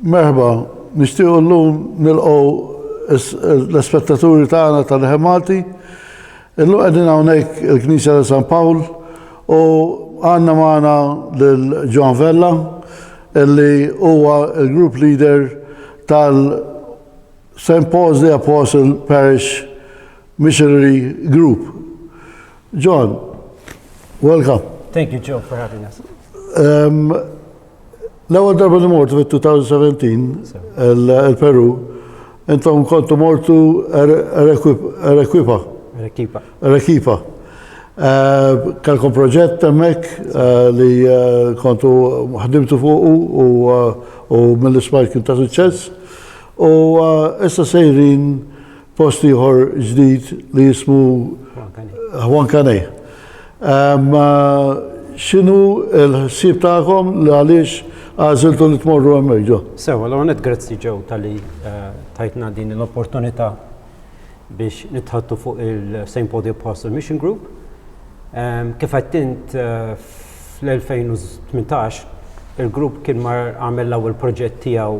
Merħba, nixtiequ llum nilqgħu l-spettaturi tagħna ta' Lehen Malti. Illum qegħdin hawnhekk il-Knisja ta' San Pawl u għandna magħna lil John Vella illi huwa l-group leader tal-St. Paul's the Apostle Parish Missionary Group. John, welcome. Thank you, Joe, for having us. L-ewwel darba li mortu fit-2017 il-Peru, intom kontu mortu Arequipa. Kalkom proġett hemmhekk li kontu ħdimtu fuqu u mill-ismajt kien ta' suċċess. U issa sejrin post ieħor ġdid li jismu Huancané. X'inhu l-ħsieb tagħkom li għaliex għażiltu li tmorru hemmhekk ġo? Sewa, l-għonet grazzi ġew tal-li tajtna din l-opportunità biex nitħattu fuq il-St. Paul the Apostle Mission Group. Kif għattint fl-2018, il-grupp kien mar għamel l-ewwel proġett tiegħu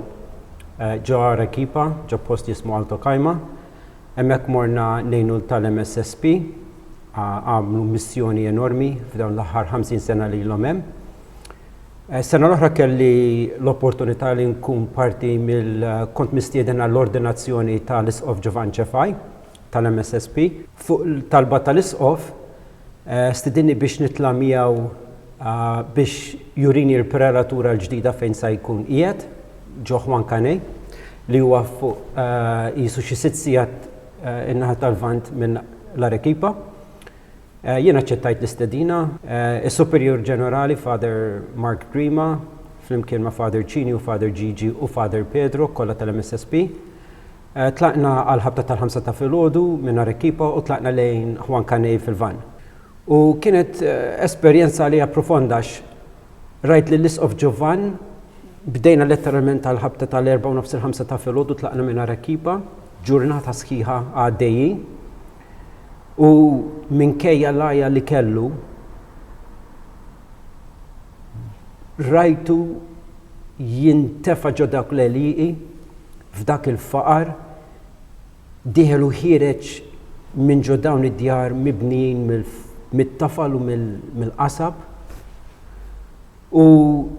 ġo Arequipa, ġo post jismu Alto Kajma. Hemmhekk morna ngħinu tal-MSSP, għamlu missjoni enormi f'dawn l-aħħar 50 sena li l-hemm. Sena l-oħra kelli l-opportunità li nkun parti kont mistieden għall-ordinazzjoni tal-Isqof Giovan Ċefaj tal-MSSP. Fuq talba tal-Isqof stidinni biex nitla' miegħu biex jurini l-prelatura l-ġdida fejn se jkun qiegħed ġo Huancané li huwa fuq qisu xi 6 sigħat in-naħa tal-Lvant minn l-Arequipa. Jiena ċettajt l-istedina, il-Superior Ġenerali Father Mark Grima, flimkien ma' Father Cini u Father Gigi u Father Pedro, kollha tal-MSSP. Tlaqna għal-ħabta tal-5 ta' filgħodu minn Arequipa u tlaqna lejn Huancané fil-van. U kienet esperjenza li profondax. Rajt li l-Isqof Giovan, bdejna letteralment għal-ħabta tal-4 u nofs il-5 ta' filgħodu tlaqna minn Arequipa, ġurnata sħiħa għaddejjin. U minkejja l-għajja li kellu, rajtu jintefa' ġo dak l-eliqi f'dak il-faqar, diħelu ħireġ minn ġo dawn id-djar mibnijin mit-tafal u mill-qasab u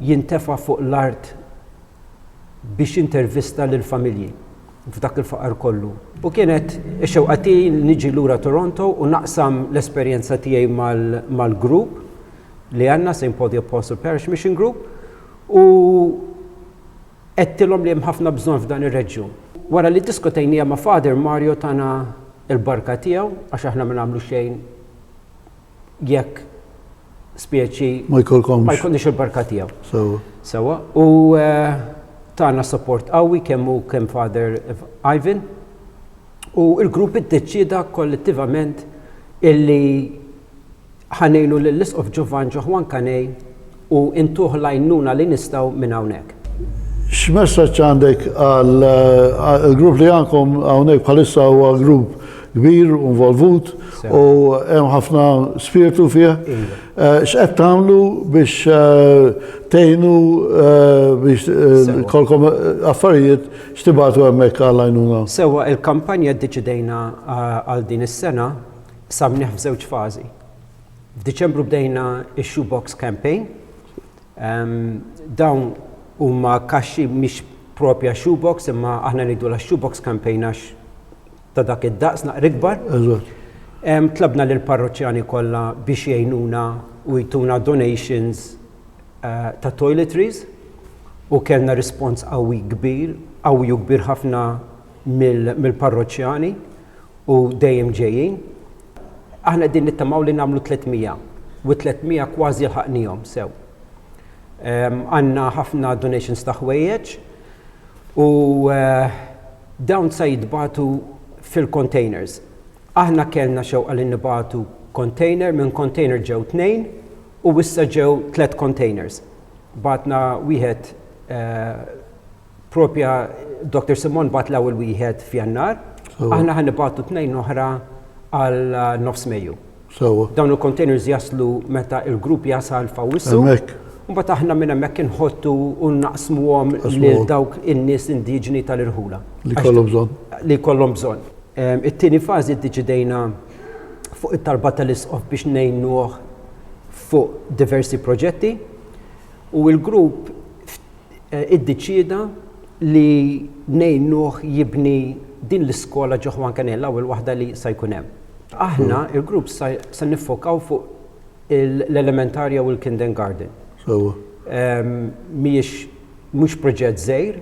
jintefa' fuq l-art biex intervista lill-familji f'dak il-faqar kollu. U kienet xewqati niġi lura Toronto u naqsam l-esperjenza tiegħi mal-grupp li għandna St. Paul the Apostle Parish Mission Group u għedtilhom li hemm ħafna bżonn f'dan ir-reġjun. Wara li diskutejnija ma' Father Mario tana il-barka tiegħu għax aħna ma nagħmlu xejn jekk spjeċi ma jkollniex il-barka tiegħu. Sewa. U tana support qawwi kemm Father Ivan u l-grupp iddeċieda kollettivament illi ħanejnu lill-Isqof Giovan ġo Huancané u intuħ l-għajnuna li nistgħu minn hawnhekk. X'messaġġ għandek għall-grupp li għandkom hawnhekk bħalissa huwa grupp kbir u involvut u hemm ħafna spiritu fih. X'qed tagħmlu biex tgħinu biex kolkom affarijiet x'tibagħtu hemmhekk għall-għajnuna? Sewwa il-kampanja ddeċidejna għal din is-sena sabnieh f'żewġ fażi. F'Diċembru bdejna x-Shoebox Campaign. Dawn huma kaxxi mhix propja shoebox imma aħna ngħidu la shoebox campaign għax ta' dak id-daqs naqra ikbar. Tlabna lill-parroċjani kollha biex jgħinuna u jtuna donations ta' toiletries u kellna rispons qawwi kbir ħafna mill-parroċjani u dejjem ġejjin. Aħna din nittamaw li nagħmlu 300 u 300 kważi lħaqnihom sew. Għandna ħafna donations ta' ħwejjeġ u dawn se jitbagħtu fil-containers. Aħna kellna xewqa li nibagħtu container, minn container ġew 2 u issa ġew 3 containers. Batna wieħed propja Dr. Simon bat l-ewwel wieħed f'Jannar, aħna ħanibagħtu 2 oħra għal nofs Mejju. Dawn il-containers jaslu meta il-grupp jasal f'Awwissu Mbagħad aħna minn hemmhekk inħottu u naqsmuhom lil dawk in-nies indiġeni tal-irħula. Li kollhom bżonn. Li kollhom bżonn. It-tieni fażi ddeċidejna fuq it-talba tal-isqof biex ngħinuh fuq diversi proġetti u l-grupp iddeċieda li ngħinuh jibni din l-iskola ġo Juan Canella u l-waħda li se jkun hemm. Aħna il-grupp se niffokaw fuq l-elementarja u l-kindergarten. Mhux proġett żgħir,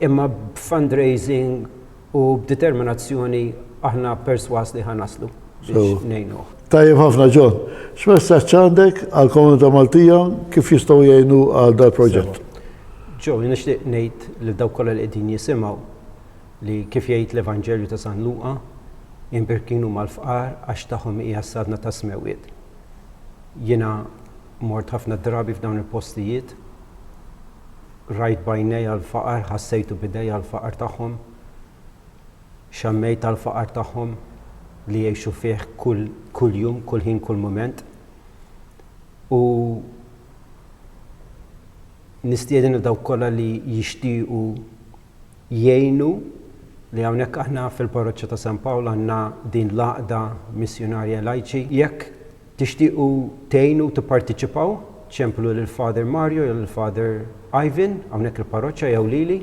imma b'fundraising u b'determinazzjoni aħna perswas li ħanaslu biex ngħinuh. Tajjeb ħafna John, x'messaġġ għandek għall-komunità Maltija kif jistgħu jgħinu għal dal proġett? Joe, nixtieq ngħid lil dawk kollha li qegħdin jisimgħu li kif jgħid l-Evanġelju ta' San Luqa imbirkinu mal-fqar għax tagħhom hija s-sadna ta' smewiet. Jiena mort ħafna drabi f'dawn il-postijiet, rajt bajnej għal-faqar, ħassejtu bidej għal-faqar tagħhom, xammejt għal-faqar tagħhom li jgħixu fih kull jum, kull ħin, kull moment. U nistieden dawk kollha li jixtiequ jgħinu li hawnhekk aħna fil-parroċċja ta' San Pawl għandna din l-għaqda missjonarja lajċi. Jekk tixtiequ tgħinu tipparteċipaw, ċemplu lill-Father Mario, lill-Father Ivan, hawnhekk il-parroċċja jew lili,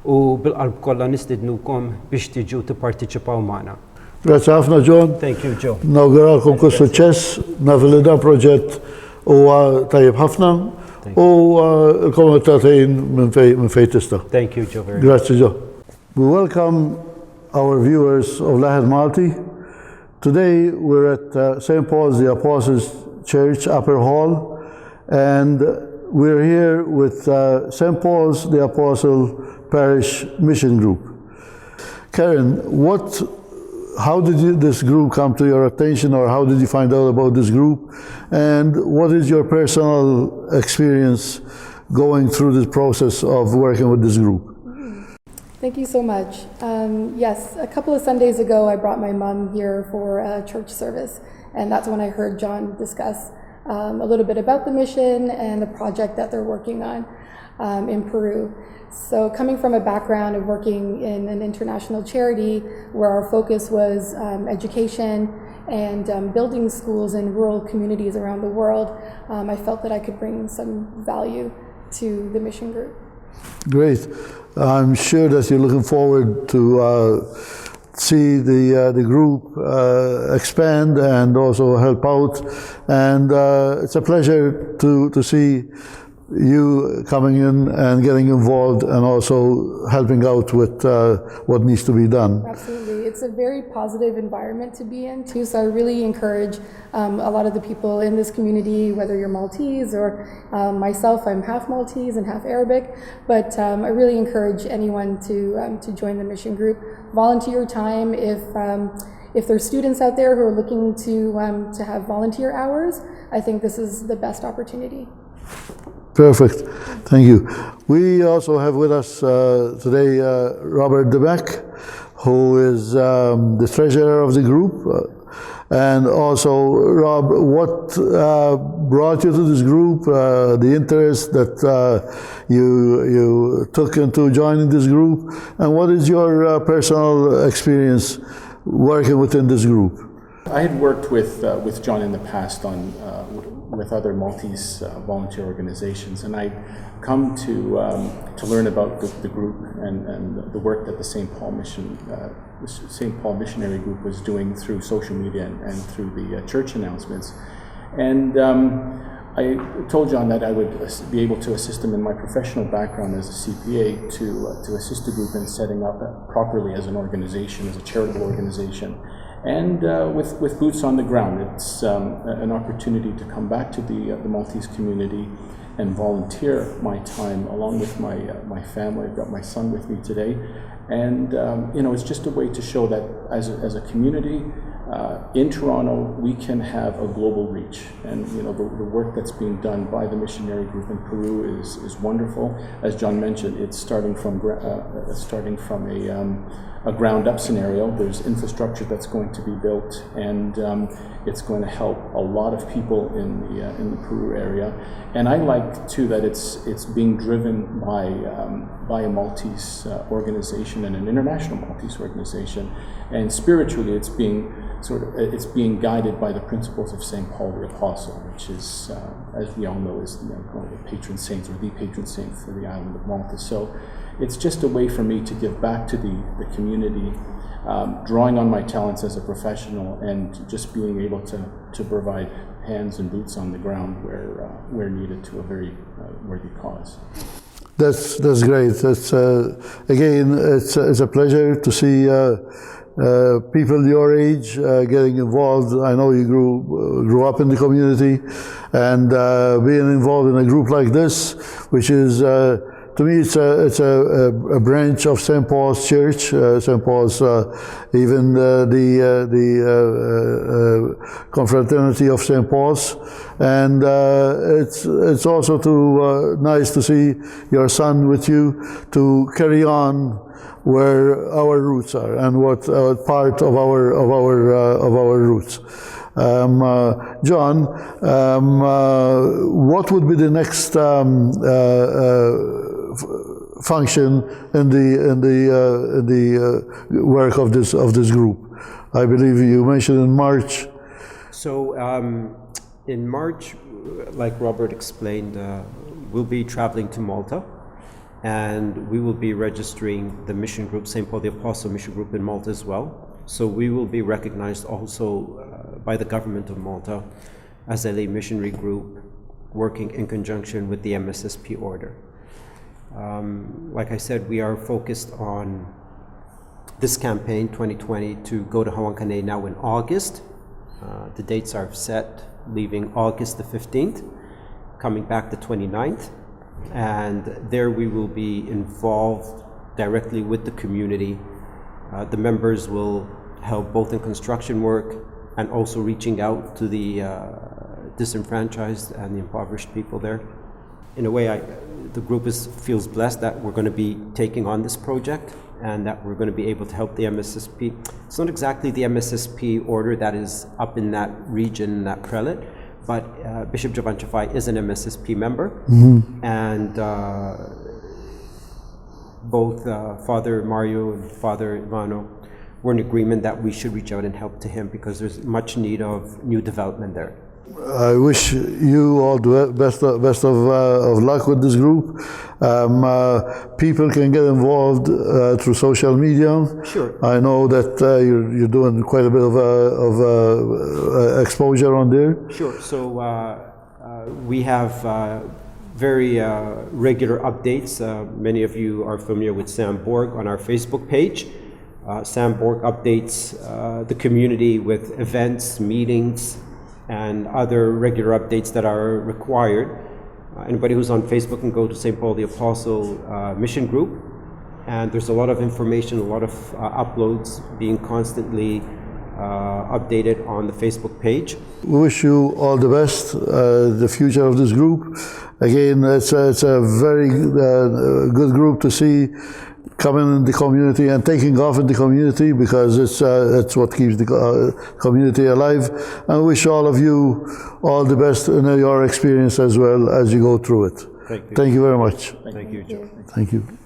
u bil-qalb kollha nistidnukom biex tiġu tipparteċipaw magħna. Grazie ħafna John. Thank you, Joe. Nawguralkom kull suċċess, naf li dan proġett huwa tajjeb ħafna u l-komunità tgħin minn fejn tista'. Thank you, Joe. Grazie Joe. We welcome our viewers of Lehen Malti. Today we're at St. Paul's the Apostles Church Upper Hall, and we're here with St. Paul's the Apostle Parish Mission Group. Karen, how did this group come to your attention, or how did you find out about this group? And what is your personal experience going through this process of working with this group? Thank you so much. Yes, a couple of Sundays ago, I brought my mom here for a church service, and that's when I heard John discuss a little bit about the mission and the project that they're working on in Peru. So coming from a background of working in an international charity where our focus was education and building schools in rural communities around the world, I felt that I could bring some value to the mission group. Great. I'm sure that you're looking forward to see the group expand and also help out. And it's a pleasure to see you coming in and getting involved and also helping out with what needs to be done. Absolutely. It's a very positive environment to be in too, so I really encourage a lot of the people in this community, whether you're Maltese or myself, I'm half Maltese and half Arabic, but I really encourage anyone to join the mission group. Volunteer your time. If there's students out there who are looking to have volunteer hours, I think this is the best opportunity. Perfect. Thank you. We also have with us today Robert DeBeck, who is the treasurer of the group. And also, Rob, what brought you to this group, the interest that you took into joining this group, and what is your personal experience working within this group? I had worked with John in the past on with other Maltese volunteer organizations, and I'd come to learn about the group and the work that the St. Paul Missionary Group was doing through social media and through the church announcements. And I told John that I would be able to assist him in my professional background as a CPA to assist the group in setting up properly as an organization, as a charitable organization. And with boots on the ground, it's an opportunity to come back to the Maltese community and volunteer my time along with my family. I've got my son with me today, and it's just a way to show that as a community in Toronto, we can have a global reach, and the work that's being done by the missionary group in Peru is wonderful. As John mentioned, it's starting from a ground-up scenario. There's infrastructure that's going to be built, and it's going to help a lot of people in the Peru area. And I like too that it's being driven by a Maltese organization and an international Maltese organization, and spiritually it's being guided by the principles of St. Paul the Apostle, which is, as we all know, is one of the patron saints, or the patron saint for the island of Malta. So it's just a way for me to give back to the community, drawing on my talents as a professional, and just being able to provide hands and boots on the ground where needed to a very worthy cause. That's great. That's again, it's a pleasure to see people your age getting involved. I know you grew up in the community, and being involved in a group like this, which is to me, it's a branch of St. Paul's Church. St. Paul's, even the confraternity of St. Paul's, and it's also nice to see your son with you to carry on where our roots are and what part of our roots. John, what would be the next function in the work of this group? I believe you mentioned in March. So in March, like Robert explained, we'll be traveling to Malta, and we will be registering the mission group, St. Paul the Apostle Mission Group in Malta as well. So we will be recognized also by the government of Malta as a lay missionary group working in conjunction with the MSSP order. Like I said, we are focused on this campaign 2020 to go to Hawankane now in August. The dates are set, leaving August the 15th, coming back the 29th. And there we will be involved directly with the community. The members will help both in construction work and also reaching out to the disenfranchised and the impoverished people there. In a way, the group feels blessed that we're going to be taking on this project and that we're going to be able to help the MSSP. It's not exactly the MSSP order that is up in that region, that prelate, but Bishop Jovan Chafai is an MSSP member, and both Father Mario and Father Ivano were in agreement that we should reach out and help to him because there's much need of new development there. I wish you all the best of luck with this group. People can get involved through social media. Sure. I know that you're doing quite a bit of exposure on there. Sure. So we have very regular updates. Many of you are familiar with Sam Borg on our Facebook page. Sam Borg updates the community with events, meetings, and other regular updates that are required. Anybody who's on Facebook can go to St. Paul the Apostle Mission Group, and there's a lot of information, a lot of uploads being constantly updated on the Facebook page. We wish you all the best, the future of this group. Again, it's a very good group to see coming in the community and taking off in the community, because it's what keeps the community alive. And I wish all of you all the best in your experience as well as you go through it. Thank you. Thank you very much. Thank you, Joe. Thank you.